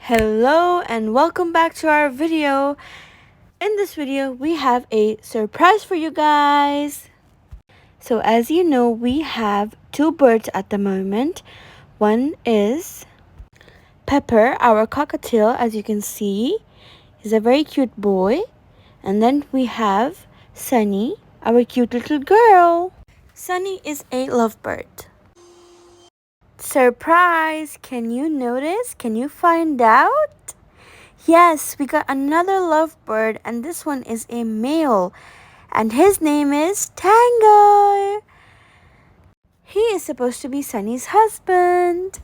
Hello and welcome back to our video. In this video, we have a surprise for you guys. So as you know, we have two birds at the moment. One is Pepper, our cockatiel, as you can see. He's a very cute boy. And then we have Sunny, our cute little girl. Sunny is a lovebird. Surprise! Can you notice? Can you find out? Yes, we got another lovebird, and this one is a male, and his name is Tango. He is supposed to be Sunny's husband.